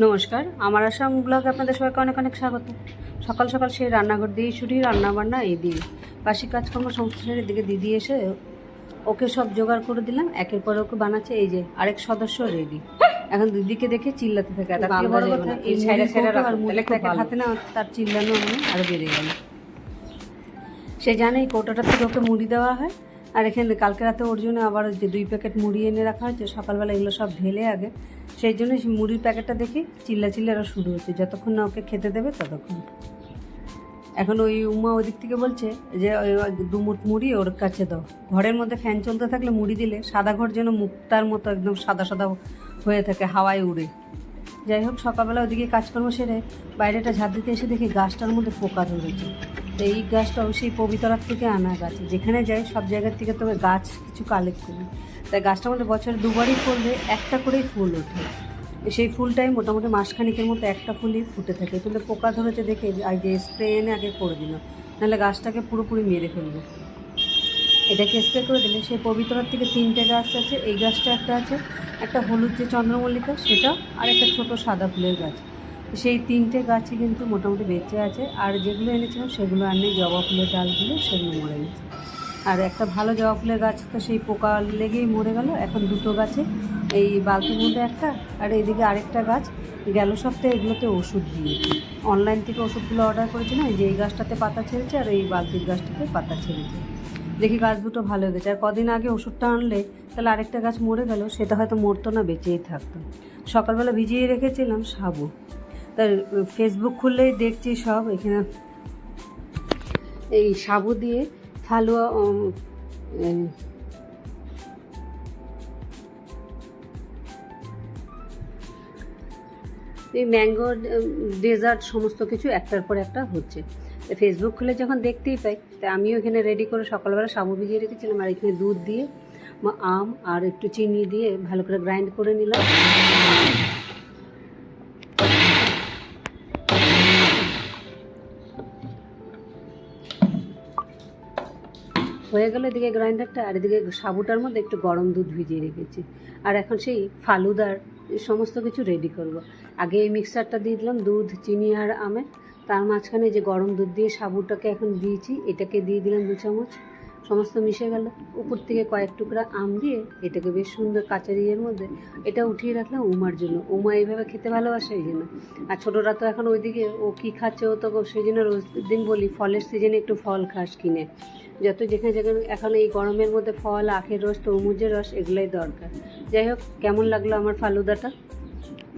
নমস্কার, আমার আসাম ব্লগে আপনাদের সবাইকে অনেক অনেক স্বাগত। সকাল সকাল সেই রান্নাঘর দিয়েই ছুটি, রান্নাবান্না এই দিয়ে বাসি কাজকর্ম সমস্ত ছেড়ে দিকে দিদি এসে ওকে সব জোগাড় করে দিলাম। একের পর ওকে বানাচ্ছে। এই যে আরেক সদস্য রেডি। এখন দিদিকে দেখে চিল্লাতে থাকে। তার থেকে বড় কথা এই আর মুড়ি প্যাকেট হাতে না, তার চিল্লানো মানে আরও বেড়ে গেল। সে জানে এই কৌটাটা থেকে ওকে মুড়ি দেওয়া হয়। আর এখানে কালকে রাতে ওর জন্য আবার যে 2 প্যাকেট মুড়ি এনে রাখা হয়েছে, সকালবেলা এগুলো সব ঢেলে আগে। সেই জন্য সেই মুড়ির প্যাকেটটা দেখে চিল্লা আরও শুরু হচ্ছে। যতক্ষণ না ওকে খেতে দেবে ততক্ষণ। এখন ওই উমা ওদিক থেকে বলছে যে 2 মুঠ মুড়ি ওর কাছে দাও। ঘরের মধ্যে ফ্যান চলতে থাকলে মুড়ি দিলে সাদা ঘর যেন মুক্তার মতো একদম সাদা সাদা হয়ে থাকে, হাওয়ায় উড়ে। যাই হোক, সকালবেলা ওদিকে কাজকর্ম সেরে বাইরেটা ঝাঁপ দিতে এসে দেখি গাছটার মধ্যে পোকা ধরেছে। তো এই গাছটা অবশ্যই পবিতরার থেকে আনা গাছ। যেখানে যাই সব জায়গার থেকে তবে গাছ কিছু কালেক্ট করি। তাই গাছটার মধ্যে বছরে 2বারই করলে একটা করেই ফুল ওঠে। সেই ফুলটাই মোটামুটি মাসখানিকের মতো একটা ফুলই ফুটে থাকে। কিন্তু পোকা ধরেছে দেখে এই যে স্প্রে এনে আগে করে দিল, নাহলে গাছটাকে পুরোপুরি মেরে ফেলবে। এটাকে স্প্রে করে দিলে সেই পবিত্রার থেকে 3টে গাছ আছে। এই গাছটা একটা আছে, একটা হলুদ যে চন্দ্রমল্লিকা সেটা, আর একটা ছোটো সাদা ফুলের গাছ। সেই 3টে গাছই কিন্তু মোটামুটি বেঁচে আছে। আর যেগুলো এনেছিলাম সেগুলো আর নেই। জবা ফুলের ডালগুলো সেগুলো মরে গেছে। আর একটা ভালো জবা ফুলের গাছ তো সেই পোকা লেগেই মরে গেল। এখন 2টো গাছে, এই বালতির মধ্যে একটা আর এইদিকে আরেকটা গাছ গেল সপ্তাহে এগুলোতে ওষুধ দিয়েছি। অনলাইন থেকে ওষুধগুলো অর্ডার করেছিলাম। যে এই গাছটাতে পাতা ছেড়েছে আর এই বালতির গাছটাতে পাতা ছেড়েছে। দেখি গাছ দুটো ভালো হয়ে গেছে। আর কদিন আগে ওষুধটা আনলে তাহলে আরেকটা গাছ মরে গেল, সেটা হয়তো মরতো না, বেঁচেই থাকতো। সকালবেলা ভিজিয়ে রেখেছিলাম সাবু। তার ফেসবুক খুললেই দেখছি সব এখানে এই সাবু দিয়ে ফালুয়া, এই ম্যাঙ্গো ডেজার্ট সমস্ত কিছু একটার পর একটা হচ্ছে। ফেসবুক খুলে যখন দেখতেই পাই, তাই আমিও এখানে রেডি করে সকালবেলা সাবু ভিজিয়ে রেখেছিলাম। আর এখানে দুধ দিয়ে আম আর একটু চিনি দিয়ে ভালো করে গ্রাইন্ড করে নিলাম। হয়ে গেল এদিকে গ্রাইন্ডারটা, আর এদিকে সাবুটার মধ্যে একটু গরম দুধ ভিজিয়ে রেখেছি। আর এখন সেই ফালুদার সমস্ত কিছু রেডি করব। আগে এই মিক্সচারটা দিয়ে দিলাম, দুধ, চিনি আর আমের। তার মাঝখানে যে গরম দুধ দিয়ে সাবুটাকে এখন দিয়েছি, এটাকে দিয়ে দিলাম 2 চামচ। সমস্ত মিশে গেল। উপর থেকে কয়েক টুকরা আম দিয়ে এটাকে বেশ সুন্দর কাঁচের ইয়ের মধ্যে এটা উঠিয়ে রাখলাম উমার জন্য। উমা এইভাবে খেতে ভালোবাসে, এই জন্য। আর ছোটোরা তো এখন ওইদিকে ও কী খাচ্ছে, ও তো সেই জন্য রোজ দিন বলি ফলের সিজনে একটু ফল খাস কিনে। যত যেখানে যেখানে এখন এই গরমের মধ্যে ফল, আখের রস, তরমুজের রস, এগুলোই দরকার। যাই হোক, কেমন লাগলো আমার ফালুদাটা?